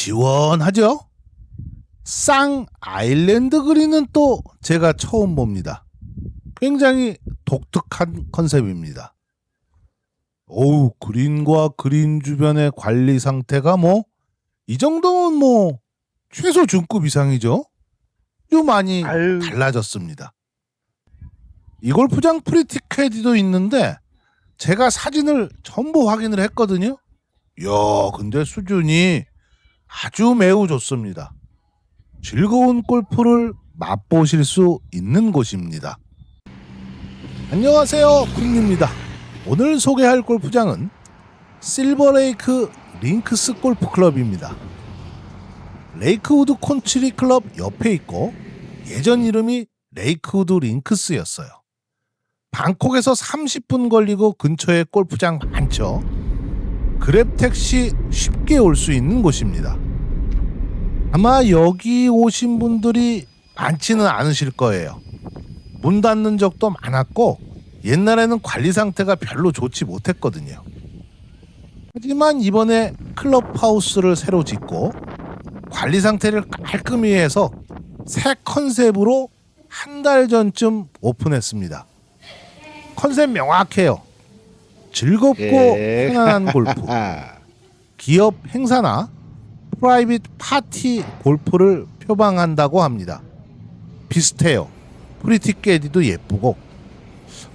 시원하죠? 쌍 아일랜드 그린은 또 제가 처음 봅니다. 굉장히 독특한 컨셉입니다. 어우, 그린과 그린 주변의 관리 상태가 이 정도면 최소 중급 이상이죠? 좀 많이 달라졌습니다. 이 골프장 프리티 캐디도 있는데 제가 사진을 전부 확인을 했거든요. 이야, 근데 수준이 아주 매우 좋습니다. 즐거운 골프를 맛보실 수 있는 곳입니다. 안녕하세요, 쿵입니다. 오늘 소개할 골프장은 실버레이크 링크스 골프클럽입니다. 레이크우드 콘트리 클럽 옆에 있고 예전 이름이 레이크우드 링크스였어요. 방콕에서 30분 걸리고 근처에 골프장 많죠. 그랩 택시 쉽게 올 수 있는 곳입니다. 아마 여기 오신 분들이 많지는 않으실 거예요. 문 닫는 적도 많았고 옛날에는 관리 상태가 별로 좋지 못했거든요. 하지만 이번에 클럽하우스를 새로 짓고 관리 상태를 깔끔히 해서 새 컨셉으로 한 달 전쯤 오픈했습니다. 컨셉 명확해요. 즐겁고 편안한 골프. 기업 행사나 프라이빗 파티 골프를 표방한다고 합니다. 비슷해요. 프리티 캐디도 예쁘고.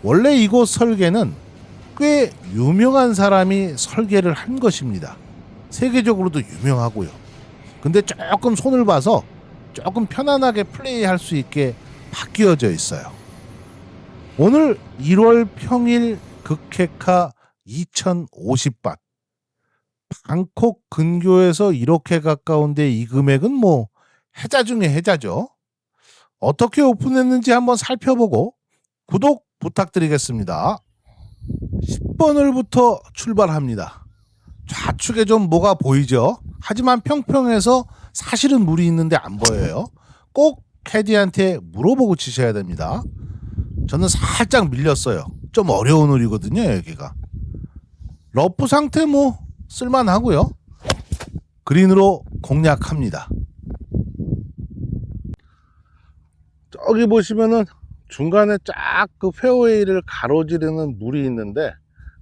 원래 이곳 설계는 꽤 유명한 사람이 설계를 한 것입니다. 세계적으로도 유명하고요. 근데 조금 손을 봐서 조금 편안하게 플레이할 수 있게 바뀌어져 있어요. 오늘 1월 평일 극회카 2050밭. 방콕 근교에서 이렇게 가까운데 이 금액은 해자 중에 해자죠. 어떻게 오픈했는지 한번 살펴보고 구독 부탁드리겠습니다. 10번 홀부터 출발합니다. 좌측에 좀 뭐가 보이죠? 하지만 평평해서 사실은 물이 있는데 안 보여요. 꼭 캐디한테 물어보고 치셔야 됩니다. 저는 살짝 밀렸어요. 좀 어려운 홀이거든요, 여기가. 러프 상태 쓸만하고요. 그린으로 공략합니다. 저기 보시면은 중간에 쫙 그 페어웨이를 가로지르는 물이 있는데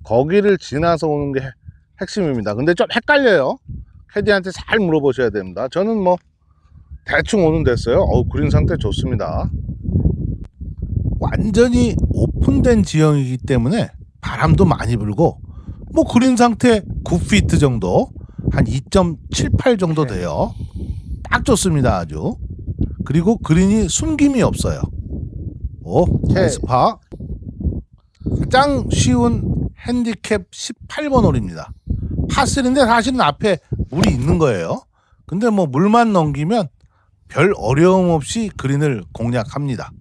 거기를 지나서 오는 게 핵심입니다. 근데 좀 헷갈려요. 캐디한테 잘 물어보셔야 됩니다. 저는 대충 오는 됐어요. 그린 상태 좋습니다. 완전히 오픈된 지형이기 때문에 바람도 많이 불고 그린 상태 9피트 정도, 한 2.78 정도 돼요. 딱 좋습니다, 아주. 그리고 그린이 숨김이 없어요. 나이스파. 가장 쉬운 핸디캡 18번 홀입니다. 파3인데 사실은 앞에 물이 있는 거예요. 근데 물만 넘기면 별 어려움 없이 그린을 공략합니다.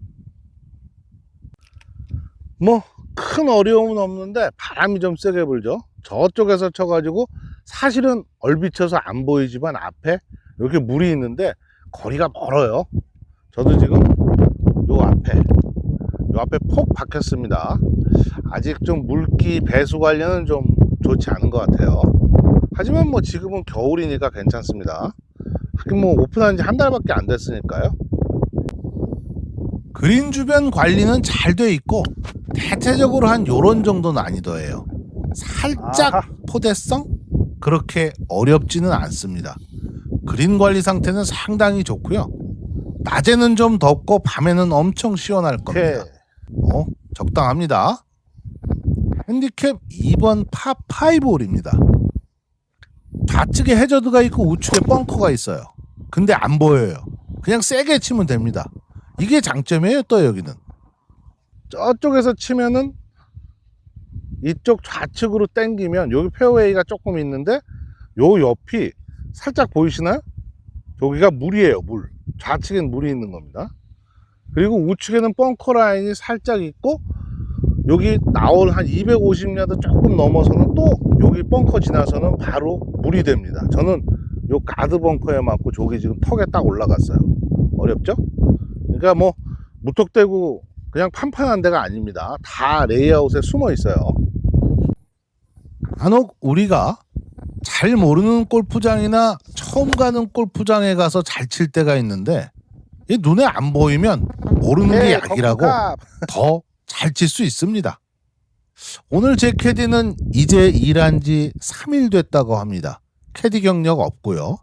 큰 어려움은 없는데 바람이 좀 세게 불죠. 저쪽에서 쳐가지고 사실은 얼비쳐서 안 보이지만 앞에 이렇게 물이 있는데 거리가 멀어요. 저도 지금 요 앞에 폭 박혔습니다. 아직 좀 물기 배수 관련은 좀 좋지 않은 것 같아요. 하지만 지금은 겨울이니까 괜찮습니다. 하긴 오픈한 지 한 달밖에 안 됐으니까요. 그린 주변 관리는 잘 돼 있고 대체적으로 한 요런 정도 난이도예요. 살짝 포대성? 그렇게 어렵지는 않습니다. 그린 관리 상태는 상당히 좋고요. 낮에는 좀 덥고 밤에는 엄청 시원할 겁니다. 적당합니다. 핸디캡 2번 파5 홀입니다. 좌측에 해저드가 있고 우측에 벙커가 있어요. 근데 안 보여요. 그냥 세게 치면 됩니다. 이게 장점이에요. 또 여기는 저쪽에서 치면은 이쪽 좌측으로 당기면 여기 페어웨이가 조금 있는데 요 옆이 살짝 보이시나요? 여기가 물이에요. 물. 좌측엔 물이 있는 겁니다. 그리고 우측에는 벙커 라인이 살짝 있고 여기 나올 한 250야드 조금 넘어서는 또 여기 벙커 지나서는 바로 물이 됩니다. 저는 요 가드 벙커에 맞고 저기 지금 턱에 딱 올라갔어요. 어렵죠? 그러니까 무턱대고 그냥 판판한 데가 아닙니다. 다 레이아웃에 숨어 있어요. 간혹 우리가 잘 모르는 골프장이나 처음 가는 골프장에 가서 잘 칠 때가 있는데 이 눈에 안 보이면 모르는 게 약이라고 더 잘 칠 수 있습니다. 오늘 제 캐디는 이제 일한 지 3일 됐다고 합니다. 캐디 경력 없고요.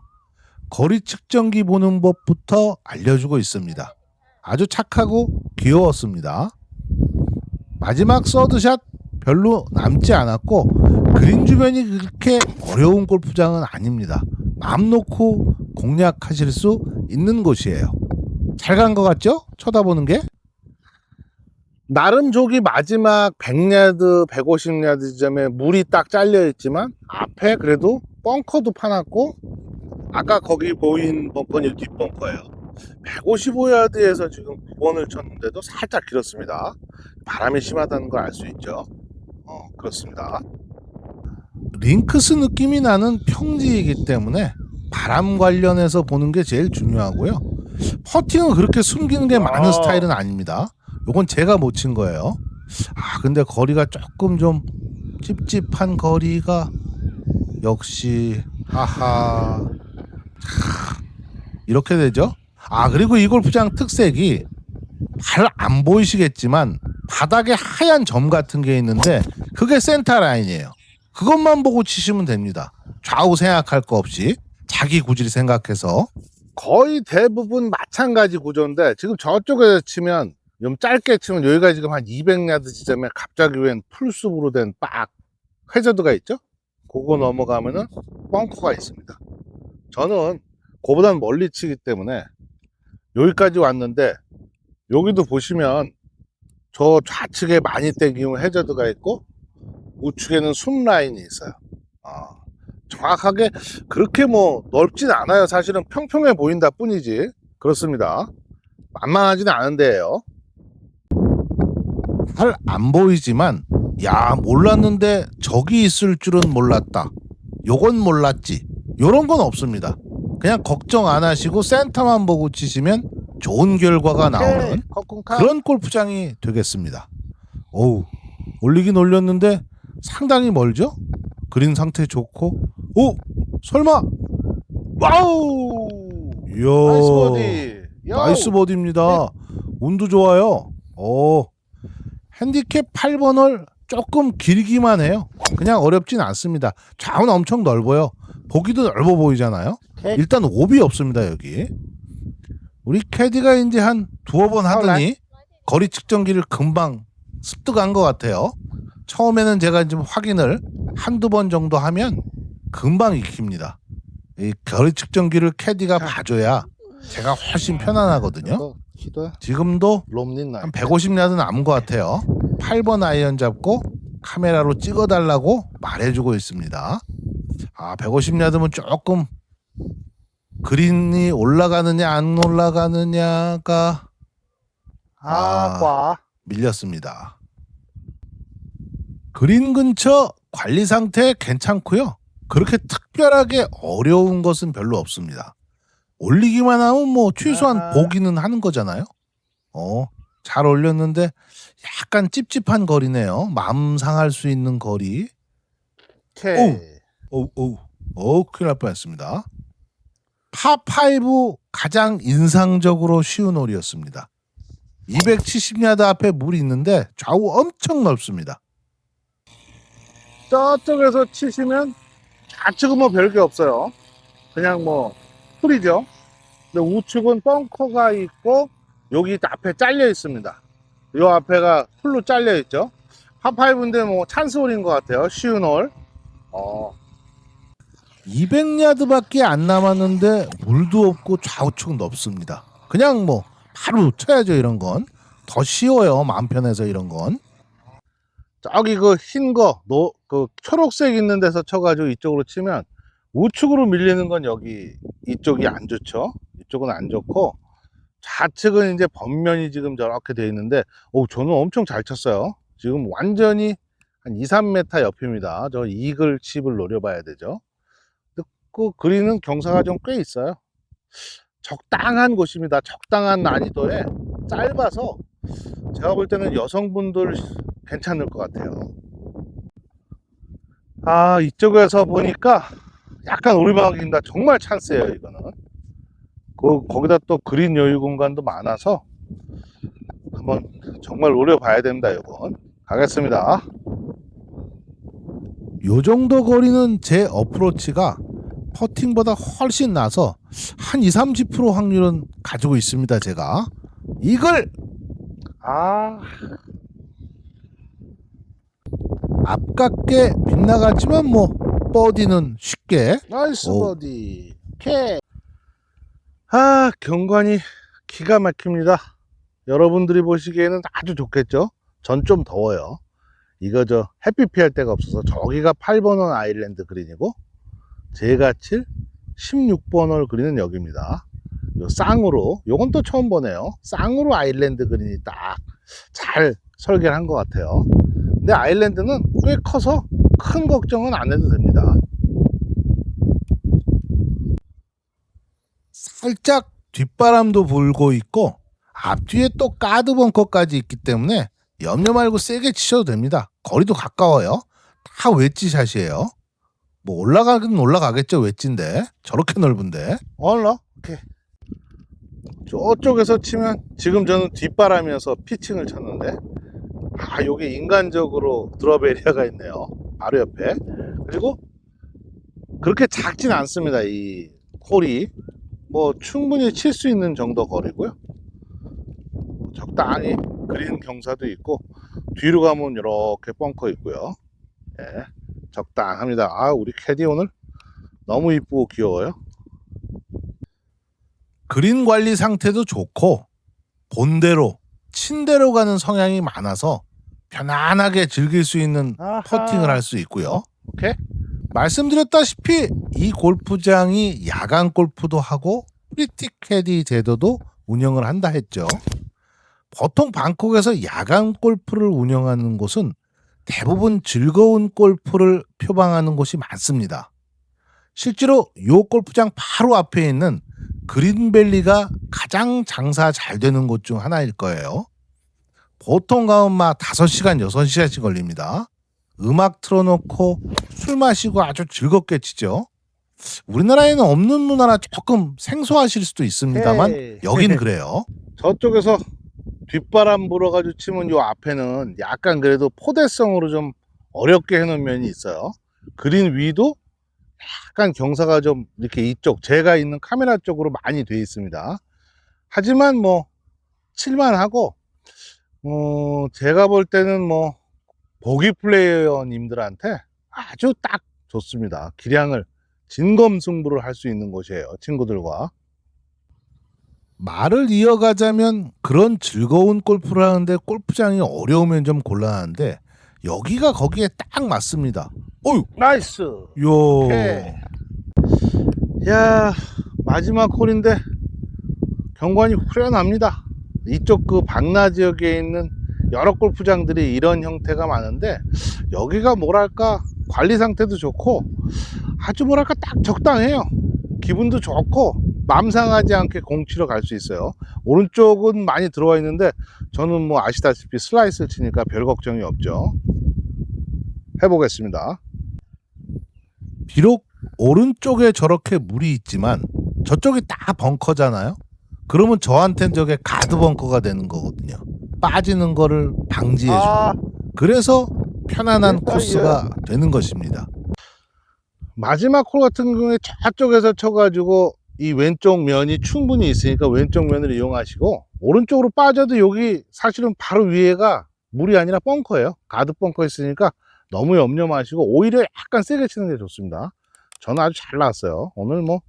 거리 측정기 보는 법부터 알려주고 있습니다. 아주 착하고 귀여웠습니다. 마지막 서드샷 별로 남지 않았고 그린 주변이 그렇게 어려운 골프장은 아닙니다. 마음 놓고 공략하실 수 있는 곳이에요. 잘 간 것 같죠? 쳐다보는 게? 나름 저기 마지막 100야드, 150야드 지점에 물이 딱 잘려 있지만 앞에 그래도 벙커도 파놨고 아까 거기 보인 벙커는 뒷벙커예요. 155야드에서 지금 9번을 쳤는데도 살짝 길었습니다. 바람이 심하다는 걸 알 수 있죠. 그렇습니다. 링크스 느낌이 나는 평지이기 때문에 바람 관련해서 보는 게 제일 중요하고요. 퍼팅은 그렇게 숨기는 게 많은 스타일은 아닙니다. 요건 제가 못 친 거예요. 근데 거리가 조금 좀 찝찝한 거리가 역시 이렇게 되죠. 그리고 이 골프장 특색이 잘 안 보이시겠지만 바닥에 하얀 점 같은 게 있는데 그게 센터 라인이에요. 그것만 보고 치시면 됩니다. 좌우 생각할 거 없이 자기 구질 생각해서. 거의 대부분 마찬가지 구조인데 지금 저쪽에서 치면 좀 짧게 치면 여기가 지금 한 200야드 지점에 갑자기 웬 풀숲으로 된 빡 해저드가 있죠. 그거 넘어가면은 벙커가 있습니다. 저는 그보다는 멀리 치기 때문에 여기까지 왔는데 여기도 보시면 저 좌측에 많이 땡기면 해저드가 있고 우측에는 숨 라인이 있어요. 정확하게 그렇게 뭐 넓진 않아요. 사실은 평평해 보인다 뿐이지. 그렇습니다. 만만하지는 않은 데예요. 잘 안 보이지만 몰랐는데 저기 있을 줄은 몰랐다, 요건 몰랐지, 요런 건 없습니다. 그냥 걱정 안 하시고 센터만 보고 치시면 좋은 결과가 나오는 그런 골프장이 되겠습니다. 올리긴 올렸는데 상당히 멀죠? 그린 상태 좋고 설마 와우, 이야, 나이스 버디입니다. 운도 좋아요. 핸디캡 8번을 조금 길기만 해요. 그냥 어렵진 않습니다. 좌우는 엄청 넓어요. 보기도 넓어 보이잖아요. 일단 오비 없습니다. 여기 우리 캐디가 이제 한 두어 번 하더니 거리 측정기를 금방 습득한 것 같아요. 처음에는 제가 좀 확인을 한두 번 정도 하면 금방 익힙니다. 이 거리 측정기를 캐디가 봐줘야 제가 훨씬 편안하거든요. 지금도 한 150야드 남은 것 같아요. 8번 아이언 잡고 카메라로 찍어달라고 말해주고 있습니다. 150야드면 조금 그린이 올라가느냐 안 올라가느냐가 밀렸습니다. 그린 근처 관리 상태 괜찮고요. 그렇게 특별하게 어려운 것은 별로 없습니다. 올리기만 하면 뭐 최소한 보기는 하는 거잖아요. 잘 올렸는데 약간 찝찝한 거리네요. 마음 상할 수 있는 거리. 큰일 날 뻔했습니다. 파5 가장 인상적으로 쉬운 홀이었습니다. 270야드 앞에 물이 있는데 좌우 엄청 넓습니다. 저쪽에서 치시면 좌측은 뭐 별게 없어요. 그냥 뭐 풀이죠. 근데 우측은 벙커가 있고 여기 앞에 잘려 있습니다. 이 앞에가 풀로 잘려 있죠. 파5인데 뭐 찬스홀인 것 같아요. 쉬운 홀. 200야드밖에 안 남았는데 물도 없고 좌우측 넓습니다. 그냥 뭐 바로 쳐야죠. 이런 건 더 쉬워요. 마음 편해서 이런 건. 저기 그 흰 거, 그 초록색 있는 데서 쳐가지고 이쪽으로 치면 우측으로 밀리는 건 여기 이쪽이 안 좋죠. 이쪽은 안 좋고 좌측은 이제 번면이 지금 저렇게 돼 있는데 저는 엄청 잘 쳤어요. 지금 완전히 한 2, 3m 옆입니다. 저 이글 칩을 노려봐야 되죠. 그 그린은 경사가 좀 꽤 있어요. 적당한 곳입니다. 적당한 난이도에 짧아서 제가 볼 때는 여성분들 괜찮을 것 같아요. 이쪽에서 보니까 약간 오르막입니다. 정말 찬스예요, 이거는. 거기다 또 그린 여유 공간도 많아서 한번 정말 노려봐야 됩니다, 이건. 가겠습니다. 요 정도 거리는 제 어프로치가 퍼팅보다 훨씬 나서 한 20-30% 확률은 가지고 있습니다, 제가. 이걸 아깝게 빗나갔지만 뭐 버디는 쉽게. 나이스 버디. 오케이. 경관이 기가 막힙니다. 여러분들이 보시기에는 아주 좋겠죠? 전 좀 더워요. 이거 햇빛 피할 데가 없어서 저기가 8번 홀 아일랜드 그린이고 제가 칠 16번 홀 그린은 여기입니다. 요 쌍으로, 요건 또 처음 보네요. 쌍으로 아일랜드 그린이 딱 잘 설계를 한 것 같아요. 근데 아일랜드는 꽤 커서 큰 걱정은 안 해도 됩니다. 살짝 뒷바람도 불고 있고 앞뒤에 또 가드 벙커까지 있기 때문에 염려 말고 세게 치셔도 됩니다. 거리도 가까워요. 다 웨지샷이에요. 뭐 올라가긴 올라가겠죠, 웨지인데. 저렇게 넓은데. 오케이. 저쪽에서 치면 지금 저는 뒷바람이어서 피칭을 쳤는데 여기 인간적으로 드롭 에리아가 있네요. 바로 옆에. 그리고 그렇게 작진 않습니다, 이 홀이. 뭐 충분히 칠 수 있는 정도 거리고요. 적당히 그린 경사도 있고 뒤로 가면 이렇게 벙커 있고요. 네, 적당합니다. 우리 캐디 오늘 너무 이쁘고 귀여워요. 그린 관리 상태도 좋고 본대로 친대로 가는 성향이 많아서 편안하게 즐길 수 있는 퍼팅을 할 수 있고요. 오케이. 말씀드렸다시피 이 골프장이 야간 골프도 하고 프리티 캐디 제도도 운영을 한다 했죠. 보통 방콕에서 야간 골프를 운영하는 곳은 대부분 즐거운 골프를 표방하는 곳이 많습니다. 실제로 이 골프장 바로 앞에 있는 그린밸리가 가장 장사 잘 되는 곳 중 하나일 거예요. 보통 가면 막 5시간, 6시간씩 걸립니다. 음악 틀어놓고 술 마시고 아주 즐겁게 치죠. 우리나라에는 없는 문화라 조금 생소하실 수도 있습니다만 여긴 그래요. 저쪽에서 뒷바람 불어가지고 치면 요 앞에는 약간 그래도 포대성으로 좀 어렵게 해놓은 면이 있어요. 그린 위도 약간 경사가 좀 이렇게 이쪽 제가 있는 카메라 쪽으로 많이 돼 있습니다. 하지만 뭐 칠만하고 제가 볼 때는 뭐 보기 플레이어님들한테 아주 딱 좋습니다. 기량을 진검승부를 할 수 있는 곳이에요, 친구들과. 말을 이어가자면 그런 즐거운 골프를 하는데 골프장이 어려우면 좀 곤란한데 여기가 거기에 딱 맞습니다. 어유, 나이스. 야, 마지막 홀인데 경관이 후련합니다. 이쪽 그 방나 지역에 있는 여러 골프장들이 이런 형태가 많은데 여기가 뭐랄까 관리 상태도 좋고 아주 뭐랄까 딱 적당해요. 기분도 좋고 맘 상하지 않게 공 치러 갈 수 있어요. 오른쪽은 많이 들어와 있는데 저는 뭐 아시다시피 슬라이스를 치니까 별 걱정이 없죠. 해보겠습니다. 비록 오른쪽에 저렇게 물이 있지만 저쪽이 다 벙커잖아요. 그러면 저한테는 저게 가드 벙커가 되는 거거든요. 빠지는 거를 방지해줘. 그래서 편안한 코스가 되는 것입니다. 마지막 홀 같은 경우에 저쪽에서 쳐가지고 이 왼쪽 면이 충분히 있으니까 왼쪽 면을 이용하시고 오른쪽으로 빠져도 여기 사실은 바로 위에가 물이 아니라 벙커예요. 가드 벙커 있으니까 너무 염려 마시고 오히려 약간 세게 치는 게 좋습니다. 저는 아주 잘 나왔어요. 오늘 뭐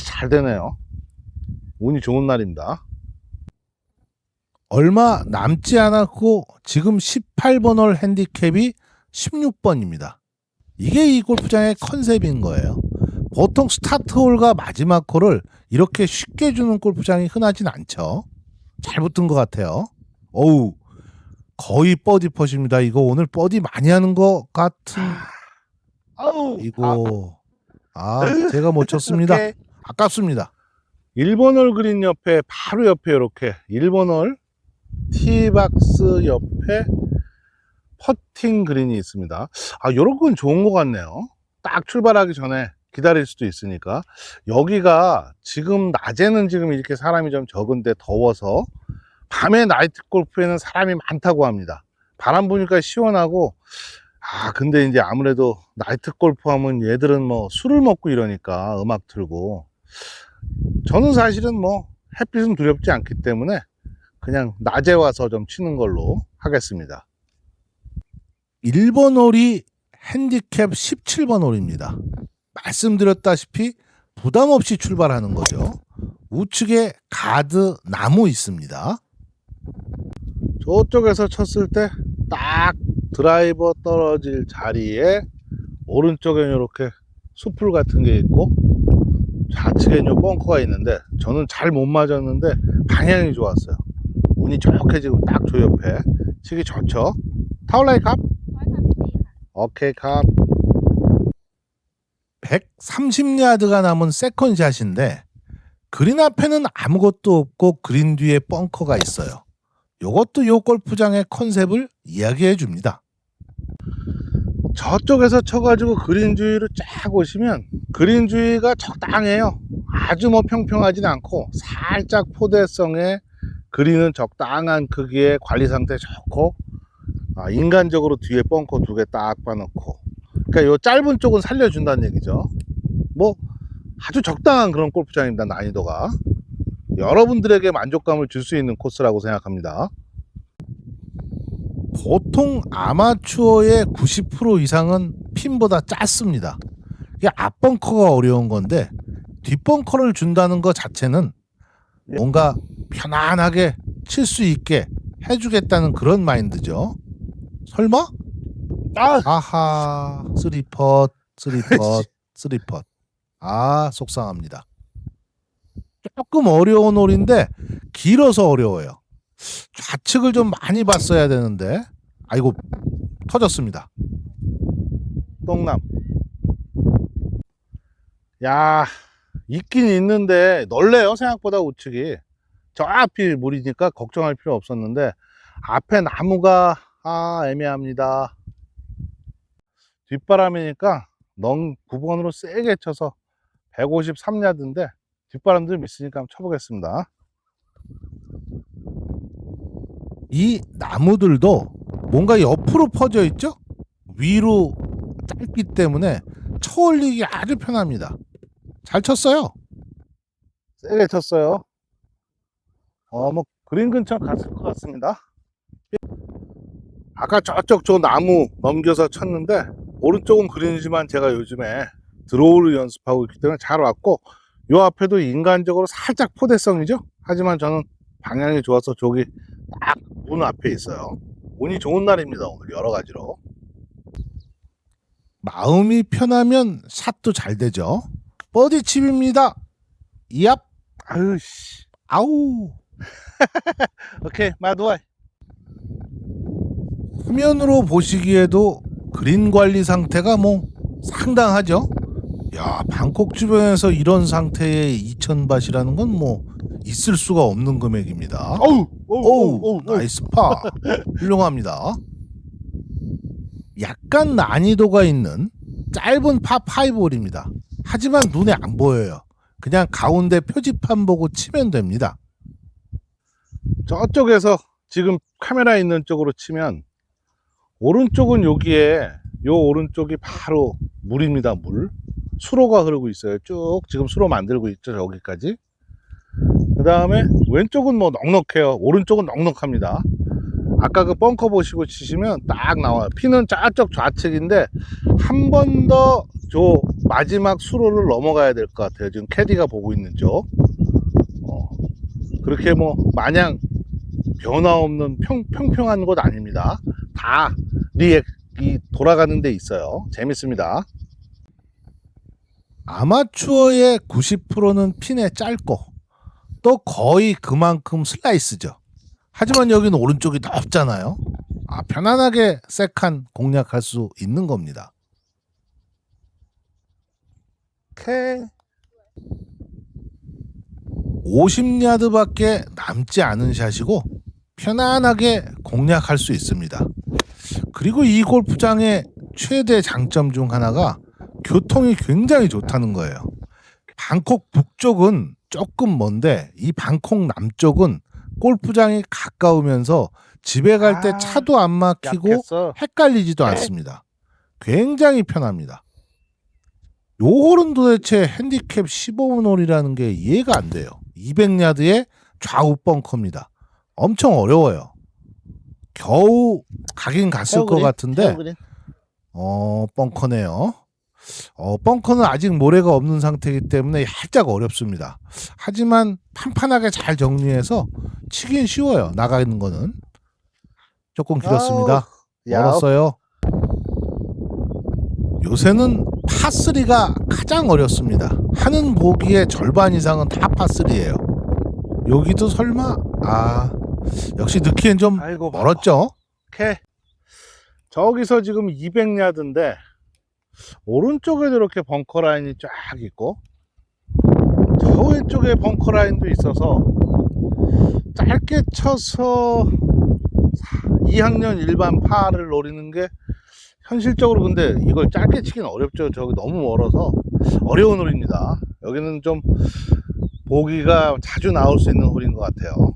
잘 되네요. 운이 좋은 날입니다. 얼마 남지 않았고 지금 18번 홀 핸디캡이 16번입니다. 이게 이 골프장의 컨셉인 거예요. 보통 스타트 홀과 마지막 홀을 이렇게 쉽게 주는 골프장이 흔하진 않죠. 잘 붙은 것 같아요. 어우, 거의 버디 퍼십니다. 이거 오늘 버디 많이 하는 것 같은. 이거 제가 못 쳤습니다. 아깝습니다. 1번 홀 그린 옆에 바로 옆에 이렇게 1번 홀 티박스 옆에 퍼팅 그린이 있습니다. 요런 건 좋은 것 같네요. 딱 출발하기 전에 기다릴 수도 있으니까. 여기가 지금 낮에는 지금 이렇게 사람이 좀 적은데 더워서 밤에 나이트 골프에는 사람이 많다고 합니다. 바람 부니까 시원하고, 근데 이제 아무래도 나이트 골프 하면 얘들은 뭐 술을 먹고 이러니까 음악 틀고, 저는 사실은 뭐 햇빛은 두렵지 않기 때문에 그냥 낮에 와서 좀 치는 걸로 하겠습니다. 1번 홀이 핸디캡 17번 홀입니다. 말씀드렸다시피 부담 없이 출발하는 거죠. 우측에 가드 나무 있습니다. 저쪽에서 쳤을 때 딱 드라이버 떨어질 자리에 오른쪽에 이렇게 숲풀 같은 게 있고 좌측에 요 벙커가 있는데 저는 잘 못 맞았는데 방향이 좋았어요. 운이 좋게 지금 딱 저 옆에 치기 좋죠. 타올라이 컵? 오케이 컵. 130야드가 남은 세컨샷인데 그린 앞에는 아무것도 없고 그린 뒤에 벙커가 있어요. 요것도 요 골프장의 컨셉을 이야기해 줍니다. 저쪽에서 쳐가지고 그린 주위로 쫙 오시면 그린 주위가 적당해요. 아주 뭐 평평하진 않고 살짝 포대성의 그린은 적당한 크기에 관리 상태 좋고, 인간적으로 뒤에 벙커 2개 딱 봐놓고, 그러니까 요 짧은 쪽은 살려준다는 얘기죠. 뭐 아주 적당한 그런 골프장입니다. 난이도가 여러분들에게 만족감을 줄 수 있는 코스라고 생각합니다. 보통 아마추어의 90% 이상은 핀보다 짧습니다. 이게 앞벙커가 어려운 건데 뒷벙커를 준다는 것 자체는 뭔가 편안하게 칠 수 있게 해주겠다는 그런 마인드죠. 설마? 아하, 3펫. 속상합니다. 조금 어려운 홀인데 길어서 어려워요. 좌측을 좀 많이 봤어야 되는데, 아이고, 터졌습니다. 똥남. 야, 있긴 있는데 넓네요. 생각보다 우측이. 저 앞이 물이니까 걱정할 필요 없었는데 앞에 나무가 애매합니다. 뒷바람이니까 9번으로 세게 쳐서 153야드인데 뒷바람도 좀 있으니까 한번 쳐보겠습니다. 이 나무들도 뭔가 옆으로 퍼져 있죠? 위로 짧기 때문에 쳐올리기 아주 편합니다. 잘 쳤어요. 세게 쳤어요. 뭐 그린 근처 갔을 것 같습니다. 아까 저쪽 저 나무 넘겨서 쳤는데 오른쪽은 그린이지만 제가 요즘에 드로우를 연습하고 있기 때문에 잘 왔고, 요 앞에도 인간적으로 살짝 포대성이죠. 하지만 저는 방향이 좋아서 저기 딱 문 앞에 있어요. 운이 좋은 날입니다. 오늘 여러 가지로. 마음이 편하면 샷도 잘 되죠. 버디 칩입니다. 얍. 아유씨. 아우. 오케이, 마두아이. 화면으로 보시기에도 그린 관리 상태가 뭐 상당하죠. 야, 방콕 주변에서 이런 상태의 2000밭이라는 건 뭐 있을 수가 없는 금액입니다. 오우, 나이스 파. 훌륭합니다. 약간 난이도가 있는 짧은 파5홀입니다. 하지만 눈에 안 보여요. 그냥 가운데 표지판 보고 치면 됩니다. 저쪽에서 지금 카메라 있는 쪽으로 치면 오른쪽은 여기에 요 오른쪽이 바로 물입니다. 물. 수로가 흐르고 있어요. 쭉 지금 수로 만들고 있죠. 여기까지. 그 다음에 왼쪽은 뭐 넉넉해요. 오른쪽은 넉넉합니다. 아까 그 벙커 보시고 치시면 딱 나와요. 피는 저쪽 좌측인데 한 번 더 저 마지막 수로를 넘어가야 될 것 같아요. 지금 캐디가 보고 있는 쪽. 그렇게 뭐 마냥 변화 없는 평평한 곳 아닙니다. 다 리액이 돌아가는 데 있어요. 재밌습니다. 아마추어의 90%는 핀에 짧고 또 거의 그만큼 슬라이스죠. 하지만 여기는 오른쪽이 넓잖아요. 편안하게 세컨 공략할 수 있는 겁니다. 오케이. 50야드밖에 남지 않은 샷이고 편안하게 공략할 수 있습니다. 그리고 이 골프장의 최대 장점 중 하나가 교통이 굉장히 좋다는 거예요. 방콕 북쪽은 조금 먼데 이 방콕 남쪽은 골프장이 가까우면서 집에 갈 때 차도 안 막히고 약했어. 헷갈리지도 않습니다. 굉장히 편합니다. 요 홀은 도대체 핸디캡 15분 홀이라는 게 이해가 안 돼요. 200야드의 좌우 벙커입니다. 엄청 어려워요. 겨우 가긴 갔을 것 같은데 벙커네요. 벙커는 아직 모래가 없는 상태이기 때문에 살짝 어렵습니다. 하지만 판판하게 잘 정리해서 치긴 쉬워요. 나가는 거는 조금 길었습니다. 멀었어요. 요새는 파3가 가장 어렵습니다. 하는 보기의 절반 이상은 다 파3예요. 여기도 설마 역시 넣기엔 좀 멀었죠. 오케이. 저기서 지금 200야드인데 오른쪽에도 이렇게 벙커 라인이 쫙 있고 저 왼쪽에 벙커 라인도 있어서 짧게 쳐서 2학년 일반 파를 노리는 게 현실적으로 근데 이걸 짧게 치긴 어렵죠. 저기 너무 멀어서 어려운 홀입니다. 여기는 좀 보기가 자주 나올 수 있는 홀인 것 같아요.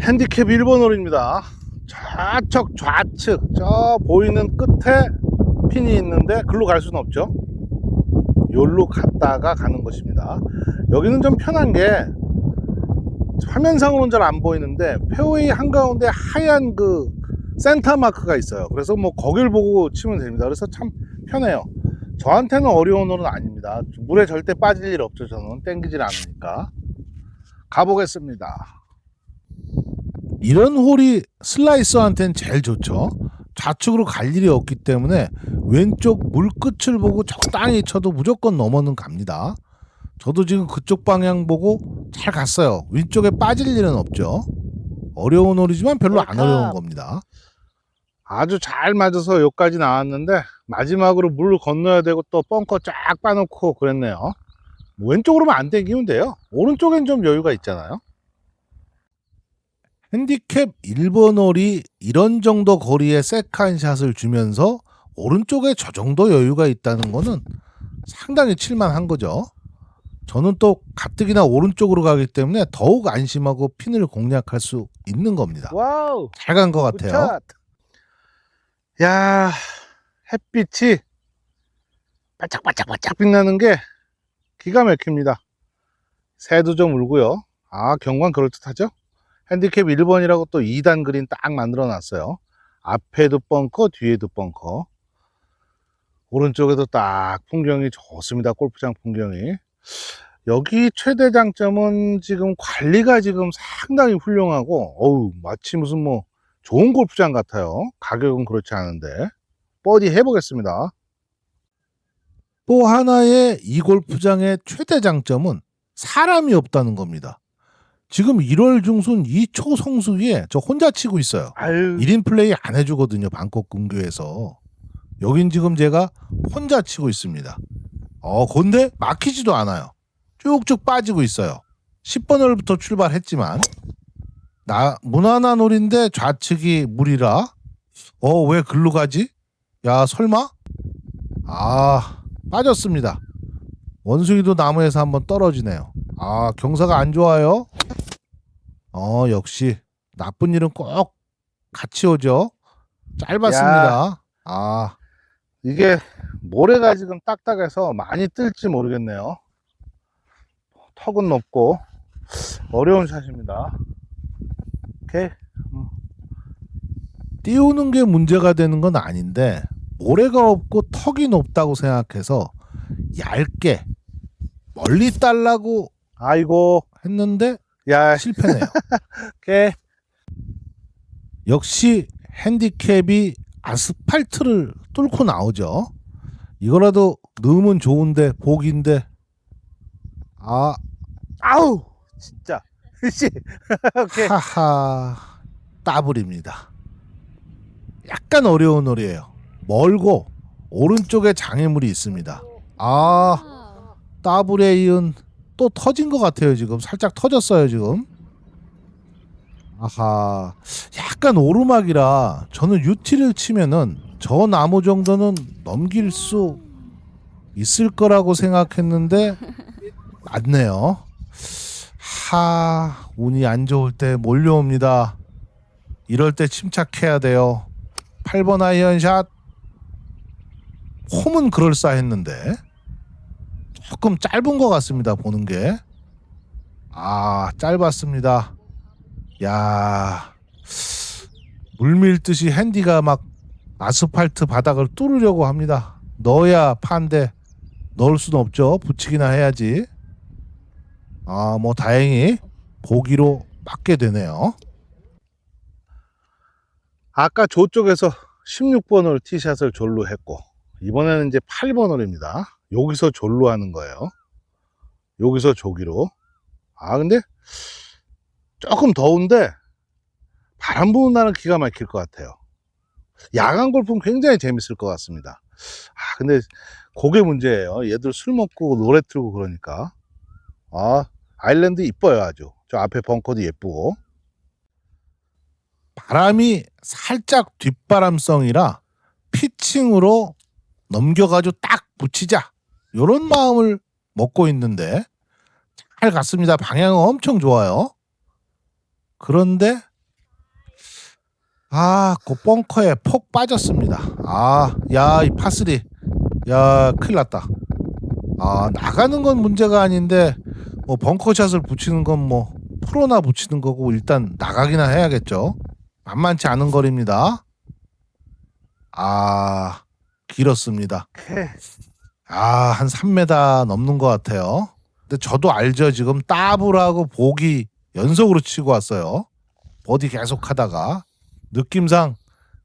핸디캡 1번 홀입니다. 저쪽 좌측 저 보이는 끝에 핀이 있는데 글로 갈 수는 없죠. 여기로 갔다가 가는 것입니다. 여기는 좀 편한 게 화면상으로는 잘 안 보이는데 페어웨이 한가운데 하얀 그 센터 마크가 있어요. 그래서 뭐 거길 보고 치면 됩니다. 그래서 참 편해요. 저한테는 어려운 홀은 아닙니다. 물에 절대 빠질 일 없죠. 저는 땡기질 않으니까. 가보겠습니다. 이런 홀이 슬라이서한테는 제일 좋죠. 좌측으로 갈 일이 없기 때문에 왼쪽 물끝을 보고 적당히 쳐도 무조건 넘어는 갑니다. 저도 지금 그쪽 방향 보고 잘 갔어요. 왼쪽에 빠질 일은 없죠. 어려운 홀이지만 별로 안 어려운 겁니다. 아주 잘 맞아서 여기까지 나왔는데 마지막으로 물 건너야 되고 또 벙커 쫙 빠놓고 그랬네요. 왼쪽으로만 안 땡기면 돼요. 오른쪽엔 좀 여유가 있잖아요. 핸디캡 1번 홀이 이런 정도 거리에 세컨샷을 주면서 오른쪽에 저 정도 여유가 있다는 거는 상당히 칠만한 거죠. 저는 또 가뜩이나 오른쪽으로 가기 때문에 더욱 안심하고 핀을 공략할 수 있는 겁니다. 와우, 잘 간 것 같아요. 야, 햇빛이 반짝반짝반짝 빛나는 게 기가 막힙니다. 새도 좀 울고요. 경관 그럴듯하죠? 핸디캡 1번이라고 또 2단 그린 딱 만들어 놨어요. 앞에도 벙커, 뒤에도 벙커. 오른쪽에도 딱 풍경이 좋습니다. 골프장 풍경이. 여기 최대 장점은 지금 관리가 지금 상당히 훌륭하고 마치 무슨 뭐 좋은 골프장 같아요. 가격은 그렇지 않은데 버디 해보겠습니다. 또 하나의 이 골프장의 최대 장점은 사람이 없다는 겁니다. 지금 1월 중순 2초 성수기에 저 혼자 치고 있어요. 1인 플레이 안 해주거든요. 방콕 근교에서. 여긴 지금 제가 혼자 치고 있습니다. 근데 막히지도 않아요. 쭉쭉 빠지고 있어요. 10번 홀부터 출발했지만 무난한 홀인데 좌측이 물이라 왜 글로 가지? 야 설마? 빠졌습니다. 원숭이도 나무에서 한번 떨어지네요. 경사가 안 좋아요. 역시 나쁜 일은 꼭 같이 오죠. 짧았습니다. 이게 모래가 지금 딱딱해서 많이 뜰지 모르겠네요. 턱은 높고 어려운 샷입니다. 오케이. 띄우는 게 문제가 되는 건 아닌데 모래가 없고 턱이 높다고 생각해서 얇게 멀리 딸라고 했는데 실패네요. 오케이. 역시 핸디캡이 아스팔트를 뚫고 나오죠. 이거라도 넣으면 좋은데 복인데 진짜 오케이. 하하 따블입니다. 약간 어려운 홀이에요. 멀고 오른쪽에 장애물이 있습니다. 따블에 이은 또 터진 것 같아요. 지금 살짝 터졌어요. 지금 약간 오르막이라 저는 유티를 치면은 저 나무 정도는 넘길 수 있을 거라고 생각했는데 맞네요. 운이 안 좋을 때 몰려옵니다. 이럴 때 침착해야 돼요. 8번 아이언샷. 홈은 그럴싸했는데 조금 짧은 것 같습니다. 보는 게. 짧았습니다. 야, 물밀듯이 핸디가 막 아스팔트 바닥을 뚫으려고 합니다. 넣어야 파인데 넣을 수는 없죠. 붙이기나 해야지. 뭐 다행히 보기로 맞게 되네요. 아까 저쪽에서 16번을 티샷을 졸로 했고 이번에는 이제 8번 홀입니다. 여기서 졸로 하는 거예요. 여기서 조기로. 근데 조금 더운데 바람 부는 날은 기가 막힐 것 같아요. 야간 골프는 굉장히 재밌을 것 같습니다. 근데 그게 문제예요. 얘들 술 먹고 노래 틀고 그러니까. 아일랜드 이뻐요. 아주 저 앞에 벙커도 예쁘고. 바람이 살짝 뒷바람성이라 피칭으로 넘겨가지고 딱 붙이자 요런 마음을 먹고 있는데 잘 갔습니다. 방향은 엄청 좋아요. 그런데 그 벙커에 폭 빠졌습니다. 이 파3. 야, 큰일 났다. 나가는 건 문제가 아닌데 뭐 벙커샷을 붙이는 건 뭐 프로나 붙이는 거고 일단 나가기나 해야겠죠. 만만치 않은 거리입니다. 길었습니다. 한 3m 넘는 것 같아요. 근데 저도 알죠. 지금 더블하고 보기 연속으로 치고 왔어요. 버디 계속 하다가 느낌상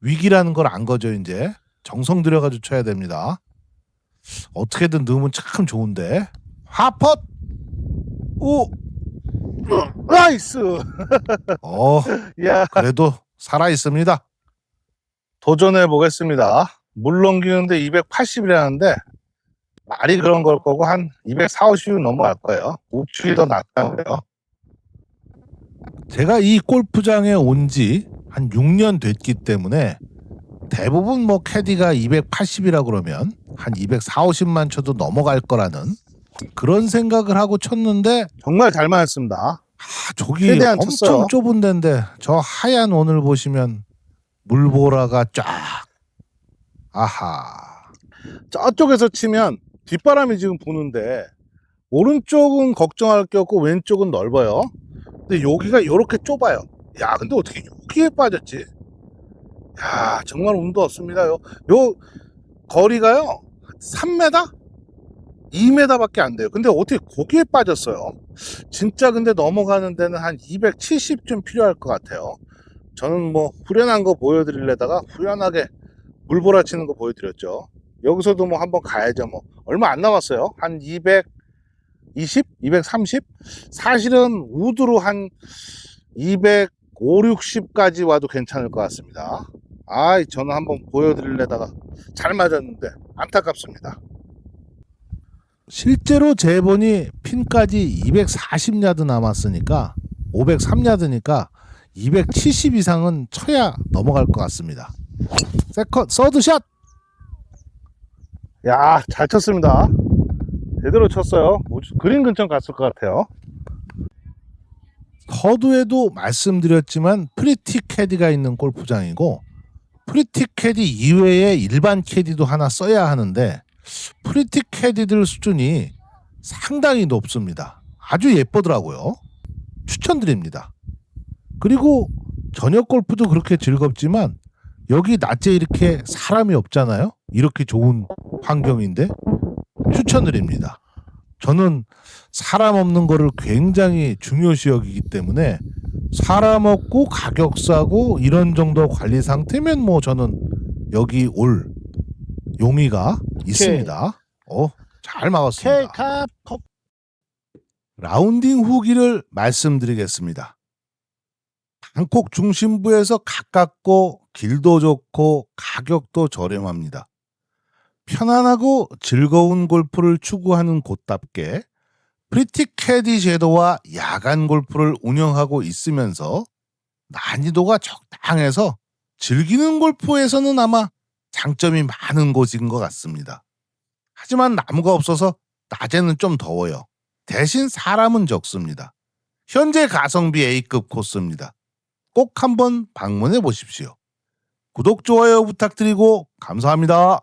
위기라는 걸 안 거죠. 이제 정성 들여가지고 쳐야 됩니다. 어떻게든 넣으면 참 좋은데. 하펫. 나이스. 야, 그래도 살아 있습니다. 도전해 보겠습니다. 물 넘기는데 280이라는데 말이 그런 걸 거고 한 240, 50 넘어갈 거예요. 우측이 더 낫다고요. 제가 이 골프장에 온 지 한 6년 됐기 때문에 대부분 뭐 캐디가 280이라 그러면 한 240, 50만 쳐도 넘어갈 거라는 그런 생각을 하고 쳤는데 정말 잘 맞았습니다. 저기 최대한 엄청 쳤어요. 좁은 데인데 저 하얀 원을 보시면 물보라가 쫙. 저쪽에서 치면 뒷바람이 지금 부는데 오른쪽은 걱정할 게 없고 왼쪽은 넓어요. 근데 여기가 이렇게 좁아요. 근데 어떻게 여기에 빠졌지? 정말 운도 없습니다. 요 거리가요 3m? 2m밖에 안 돼요. 근데 어떻게 거기에 빠졌어요? 진짜 근데 넘어가는 데는 한 270좀 필요할 것 같아요. 저는 뭐 후련한 거 보여드리려다가 후련하게 물보라 치는 거 보여드렸죠. 여기서도 뭐 한번 가야죠. 뭐 얼마 안 남았어요. 한 220, 230. 사실은 우드로 한 250, 60까지 와도 괜찮을 것 같습니다. 저는 한번 보여드리려다가 잘 맞았는데 안타깝습니다. 실제로 재본이 핀까지 240야드 남았으니까 503야드니까 270 이상은 쳐야 넘어갈 것 같습니다. 서드샷. 잘 쳤습니다. 제대로 쳤어요. 그린 근처 갔을 것 같아요. 서두에도 말씀드렸지만 프리티 캐디가 있는 골프장이고 프리티 캐디 이외에 일반 캐디도 하나 써야 하는데 프리티 캐디들 수준이 상당히 높습니다. 아주 예쁘더라고요. 추천드립니다. 그리고 저녁 골프도 그렇게 즐겁지만 여기 낮에 이렇게 사람이 없잖아요. 이렇게 좋은 환경인데 추천드립니다. 저는 사람 없는 거를 굉장히 중요시 여기기 때문에 사람 없고 가격 싸고 이런 정도 관리 상태면 뭐 저는 여기 올 용의가 있습니다. 잘 막았습니다. 라운딩 후기를 말씀드리겠습니다. 방콕 중심부에서 가깝고 길도 좋고 가격도 저렴합니다. 편안하고 즐거운 골프를 추구하는 곳답게 프리티 캐디 제도와 야간 골프를 운영하고 있으면서 난이도가 적당해서 즐기는 골프에서는 아마 장점이 많은 곳인 것 같습니다. 하지만 나무가 없어서 낮에는 좀 더워요. 대신 사람은 적습니다. 현재 가성비 A급 코스입니다. 꼭 한번 방문해 보십시오. 구독, 좋아요 부탁드리고 감사합니다.